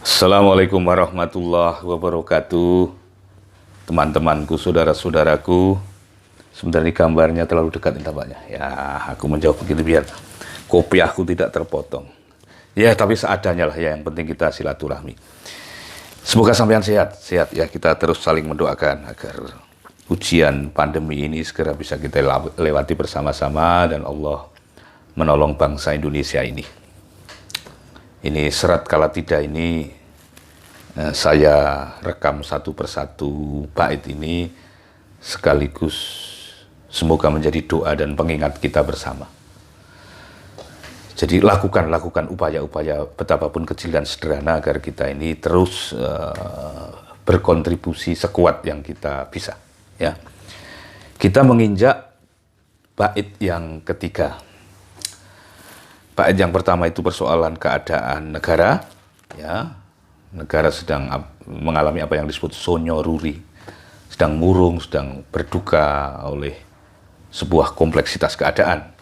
Assalamualaikum warahmatullahi wabarakatuh. Teman-temanku, saudara-saudaraku. Sebenarnya gambarnya terlalu dekat ini tampaknya. Ya, aku menjawab begitu biar kopiahku tidak terpotong. Ya, tapi seadanya lah ya, yang penting kita silaturahmi. Semoga sampean sehat ya, kita terus saling mendoakan agar ujian pandemi ini segera bisa kita lewati bersama-sama dan Allah menolong bangsa Indonesia ini. Ini serat kala tidak ini saya rekam satu persatu bait ini sekaligus semoga menjadi doa dan pengingat kita bersama. Jadi lakukan upaya-upaya betapapun kecil dan sederhana agar kita ini terus berkontribusi sekuat yang kita bisa. Ya, kita menginjak bait yang ketiga. Bait yang pertama itu persoalan keadaan negara, ya, negara sedang mengalami apa yang disebut sonyoruri, sedang murung, sedang berduka oleh sebuah kompleksitas keadaan.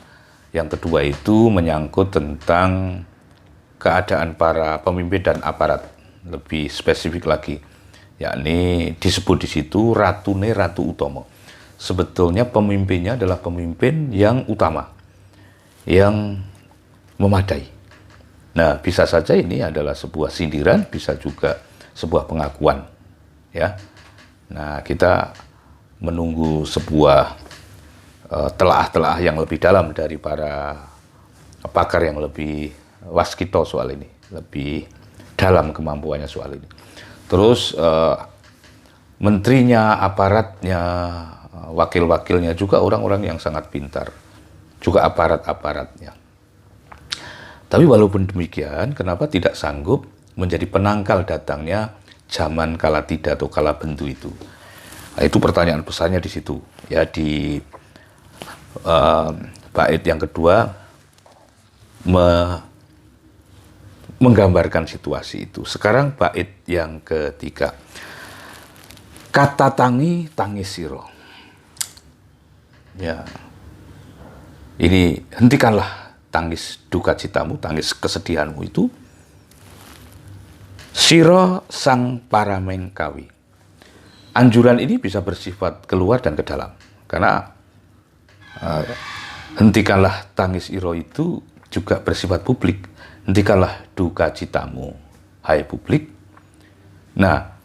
Yang kedua itu menyangkut tentang keadaan para pemimpin dan aparat, lebih spesifik lagi, yakni disebut di situ Ratune Ratu Utomo. Sebetulnya pemimpinnya adalah pemimpin yang utama, yang memadai. Nah, bisa saja ini adalah sebuah sindiran, bisa juga sebuah pengakuan, ya. Nah, kita menunggu sebuah telah-telah yang lebih dalam dari para pakar yang lebih waskito soal ini, lebih dalam kemampuannya soal ini. Terus menterinya, aparatnya, wakil-wakilnya juga orang-orang yang sangat pintar, juga aparat-aparatnya. Tapi walaupun demikian, kenapa tidak sanggup menjadi penangkal datangnya zaman kala tidak atau kala bentu itu? Nah, itu pertanyaan besarnya di situ. Ya, di bait yang kedua menggambarkan situasi itu. Sekarang bait yang ketiga. Kata tangi tangis siro. Ya, ini hentikanlah tangis duka citamu, tangis kesedihanmu itu. Siro sang paramengkawi. Anjuran ini bisa bersifat keluar dan ke dalam. Karena hentikanlah tangis iro itu juga bersifat publik. Hentikanlah duka citamu, hai publik. Nah,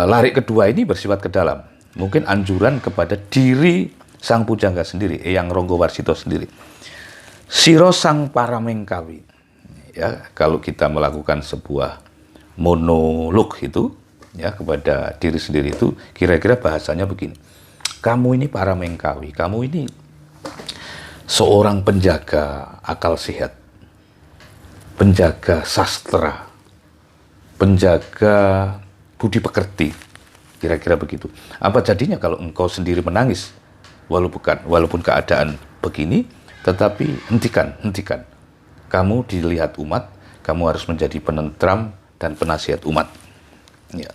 larik kedua ini bersifat ke dalam. Mungkin anjuran kepada diri sang pujangga sendiri, Eyang Ronggowarsito sendiri. Siro sang paramengkawi. Ya, kalau kita melakukan sebuah monolog itu, ya, kepada diri sendiri itu, kira-kira bahasanya begini. Kamu ini paramengkawi, kamu ini seorang penjaga akal sehat, penjaga sastra, penjaga budi pekerti, kira-kira begitu. Apa jadinya kalau engkau sendiri menangis, walaupun keadaan begini, tetapi hentikan. Kamu dilihat umat, kamu harus menjadi penentram dan penasihat umat. Ya.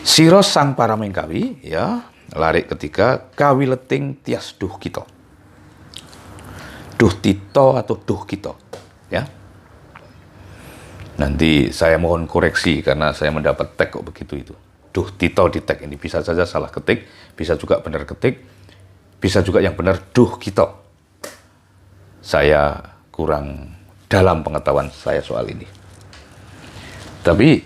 Siro sang paramengkawi, ya, larik ketiga, kawileting tias duh kito. Duh tito atau duh kito, ya. Nanti saya mohon koreksi karena saya mendapat tag kok begitu itu. Duh tito di tag ini bisa saja salah ketik, bisa juga benar ketik. Bisa juga yang benar, duh kita. Saya kurang dalam pengetahuan saya soal ini. Tapi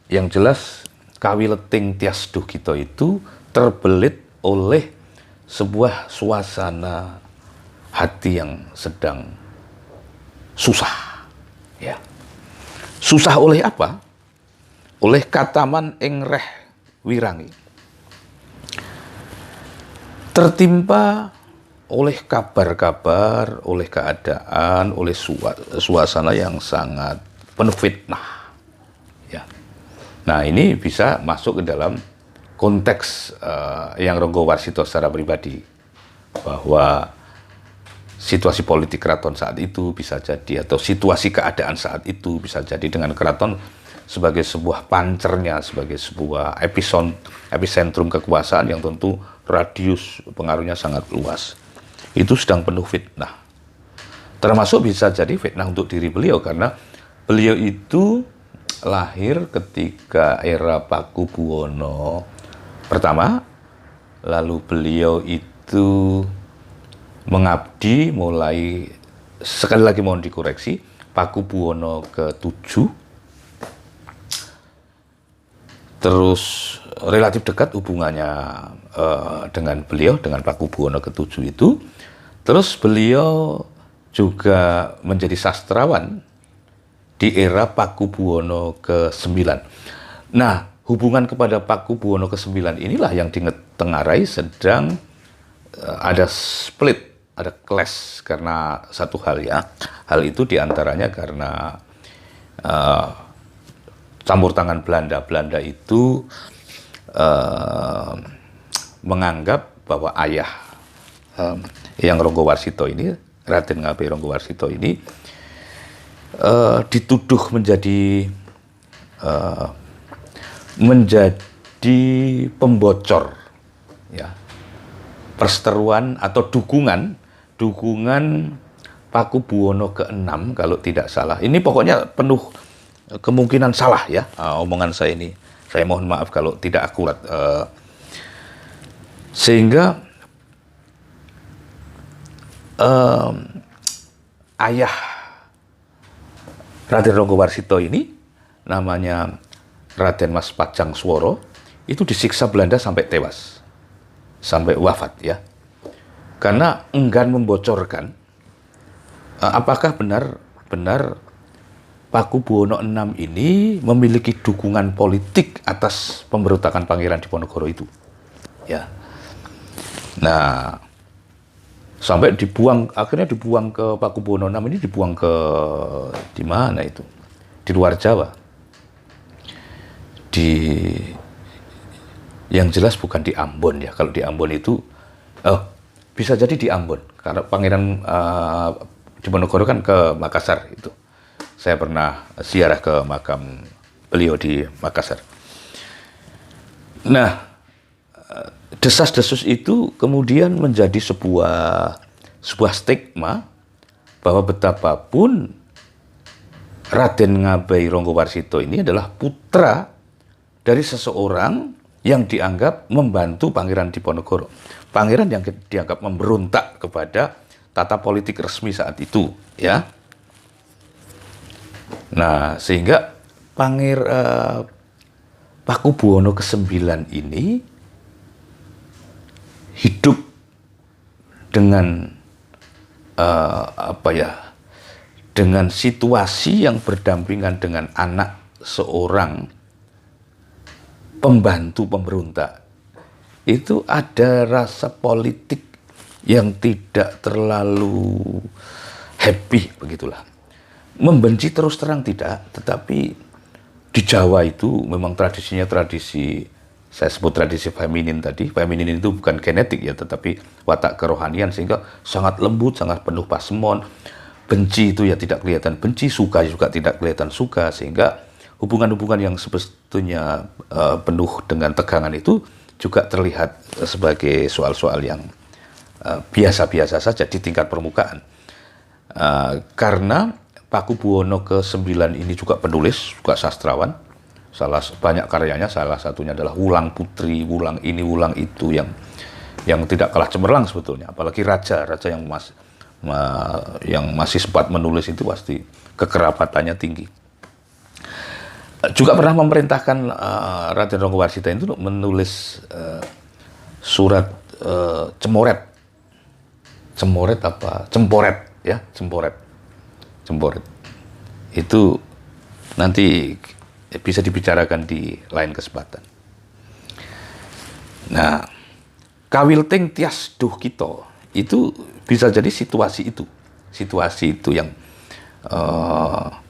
yang jelas kawileting tias duh kita itu terbelit oleh sebuah suasana hati yang sedang susah. Ya. Susah oleh apa? Oleh kataman ing reh wirangi. Tertimpa oleh kabar-kabar, oleh keadaan, oleh suasana yang sangat penuh fitnah. Ya. Nah, ini bisa masuk ke dalam konteks Eyang Ronggowarsito secara pribadi, bahwa situasi politik keraton saat itu bisa jadi, atau situasi keadaan saat itu bisa jadi dengan keraton sebagai sebuah pancernya, sebagai sebuah epicentrum kekuasaan yang tentu radius pengaruhnya sangat luas. Itu sedang penuh fitnah. Termasuk bisa jadi fitnah untuk diri beliau karena Beliau itu lahir ketika era Pakubuwono pertama, lalu beliau itu mengabdi mulai, sekali lagi mohon dikoreksi, Pakubuwono ke-7, terus relatif dekat hubungannya dengan beliau, dengan Pakubuwono ke-7 itu. Terus beliau juga menjadi sastrawan di era Pakubuwono ke-9. Nah, hubungan kepada Pakubuwono ke-9 inilah yang ditengarai sedang ada split, ada clash karena satu hal ya. Hal itu diantaranya karena campur tangan Belanda. Belanda itu menganggap bahwa ayah yang Ronggowarsito ini, Raden Ngabei Ronggowarsito ini dituduh menjadi pembocor, ya, perseteruan atau dukungan Pakubuwono ke-6 kalau tidak salah. Ini pokoknya penuh kemungkinan salah ya, omongan saya ini. Saya mohon maaf kalau tidak akurat. Sehingga ayah Raden Ronggowarsito ini namanya Raden Mas Pajang Sworo itu disiksa Belanda sampai tewas, sampai wafat ya, karena enggan membocorkan apakah benar Pakubuwono VI ini memiliki dukungan politik atas pemberontakan Pangeran Diponegoro itu ya. Nah, sampai akhirnya dibuang ke Pakubuwono VI ini, dibuang ke di mana itu? Di luar Jawa. Yang jelas bukan di Ambon ya. Kalau di Ambon itu bisa jadi di Ambon karena Pangeran Diponegoro kan ke Makassar itu. Saya pernah ziarah ke makam beliau di Makassar. Nah, desas-desus itu kemudian menjadi sebuah stigma bahwa betapapun Raden Ngabei Ronggowarsito ini adalah putra dari seseorang yang dianggap membantu Pangeran Diponegoro. Pangeran yang dianggap memberontak kepada tata politik resmi saat itu, ya. Nah, sehingga Pakubuwono ke-9 ini hidup dengan dengan situasi yang berdampingan dengan anak seorang pembantu pemberontak. Itu ada rasa politik yang tidak terlalu happy, begitulah. Membenci terus terang tidak, tetapi di Jawa itu memang tradisinya tradisi, saya sebut tradisi feminin tadi. Feminin itu bukan genetik ya, tetapi watak kerohanian, sehingga sangat lembut, sangat penuh pasemon. Benci itu ya tidak kelihatan benci, suka juga tidak kelihatan suka, sehingga hubungan-hubungan yang sebetulnya penuh dengan tegangan itu juga terlihat sebagai soal-soal yang biasa-biasa saja di tingkat permukaan. Karena Pakubuwono ke-9 ini juga penulis, juga sastrawan. Banyak karyanya, salah satunya adalah Wulang Putri, Wulang ini, Wulang itu, yang tidak kalah cemerlang sebetulnya. Apalagi raja yang masih sempat menulis itu pasti kekerabatannya tinggi. Juga pernah memerintahkan Raden Ronggowarsito itu menulis surat Cemporet ya, Cemporet. Itu nanti bisa dibicarakan di lain kesempatan. Nah, Kawilting Tias Duh Kito itu bisa jadi situasi itu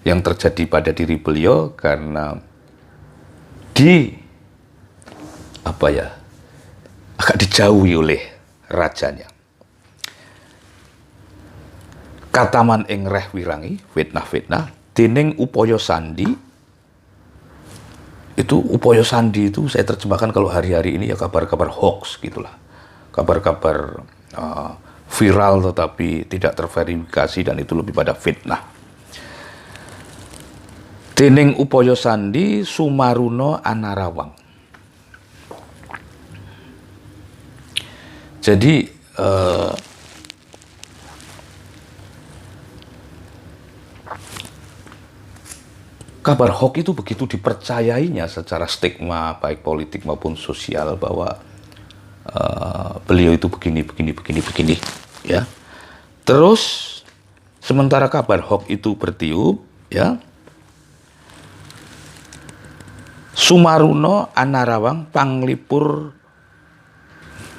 yang terjadi pada diri beliau karena agak dijauhi oleh rajanya. Kataman ing reh wirangi, fitnah dening upaya sandi. Itu upaya sandi itu saya terjemahkan kalau hari-hari ini ya kabar-kabar hoax gitulah. Kabar-kabar viral tetapi tidak terverifikasi, dan itu lebih pada fitnah. Dening upaya sandi sumaruna anarawang. Jadi kabar hoax itu begitu dipercayainya secara stigma baik politik maupun sosial bahwa beliau itu begini, ya. Terus sementara kabar hoax itu bertiup, ya, Sumaruno anarawang panglipur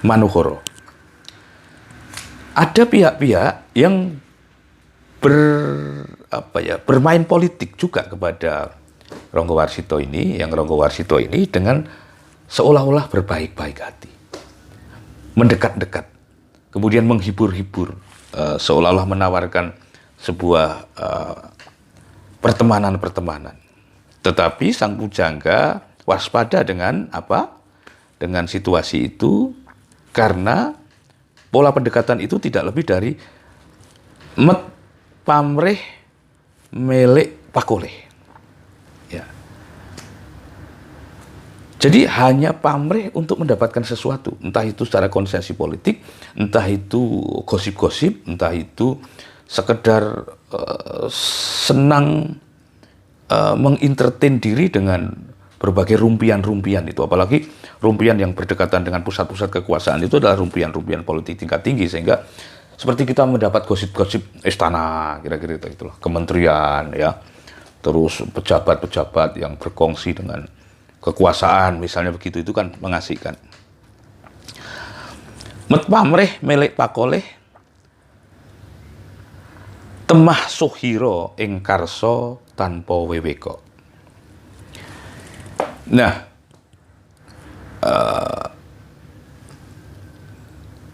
Manuhoro. Ada pihak-pihak yang bermain politik juga kepada Ronggo Warsito ini, yang Ronggo Warsito ini dengan seolah-olah berbaik-baik hati, mendekat-dekat, kemudian menghibur-hibur, seolah-olah menawarkan sebuah pertemanan-pertemanan. Tetapi sang pujangga waspada dengan apa? Dengan situasi itu, karena pola pendekatan itu tidak lebih dari met pamrih melek pakoleh. Ya. Jadi hanya pamrih untuk mendapatkan sesuatu, entah itu secara konsensi politik, entah itu gosip-gosip, entah itu sekedar senang mengentertain diri dengan berbagai rumpian-rumpian itu. Apalagi rumpian yang berdekatan dengan pusat-pusat kekuasaan itu adalah rumpian-rumpian politik tingkat tinggi, sehingga seperti kita mendapat gosip-gosip istana, kira-kira itulah, kementerian, ya, terus pejabat-pejabat yang berkongsi dengan kekuasaan, misalnya begitu, itu kan mengasihkan. Met pamrih melek pakoleh, temah suhiro ing karso tanpa weweko. Nah,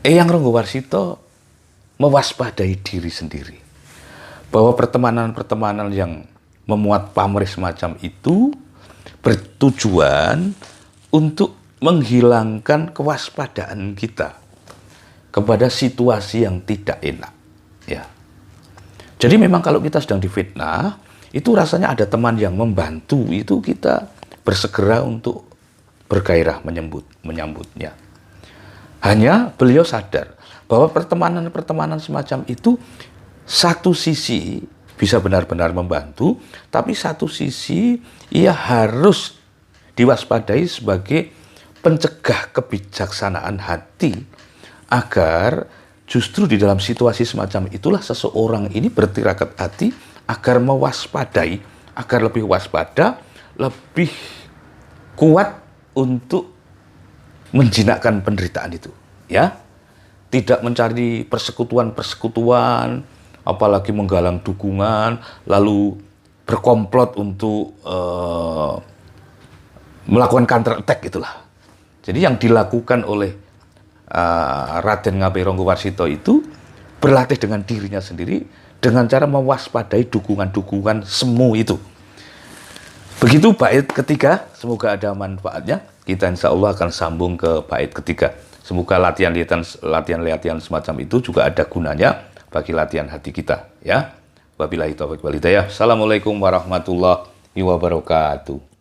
Eyang Ronggo Warsito mewaspadai diri sendiri bahwa pertemanan-pertemanan yang memuat pamrih semacam itu bertujuan untuk menghilangkan kewaspadaan kita kepada situasi yang tidak enak, ya. Jadi memang kalau kita sedang difitnah, itu rasanya ada teman yang membantu, itu kita bersegera untuk bergairah menyambutnya. Hanya beliau sadar bahwa pertemanan-pertemanan semacam itu satu sisi bisa benar-benar membantu, tapi satu sisi ia harus diwaspadai sebagai pencegah kebijaksanaan hati, agar justru di dalam situasi semacam itulah seseorang ini bertirakat hati agar mewaspadai, agar lebih waspada, lebih kuat untuk menjinakkan penderitaan itu, ya. Tidak mencari persekutuan-persekutuan, apalagi menggalang dukungan, lalu berkomplot untuk melakukan counter attack, itulah. Jadi yang dilakukan oleh Raden Ngabei Ronggo Warsito itu berlatih dengan dirinya sendiri dengan cara mewaspadai dukungan-dukungan semu itu. Begitu bait ketiga, semoga ada manfaatnya. Kita insya Allah akan sambung ke bait ketiga. Semoga latihan-latihan semacam itu juga ada gunanya bagi latihan hati kita, ya. Wabillahi taufiq wal hidayah. Assalamualaikum warahmatullahi wabarakatuh.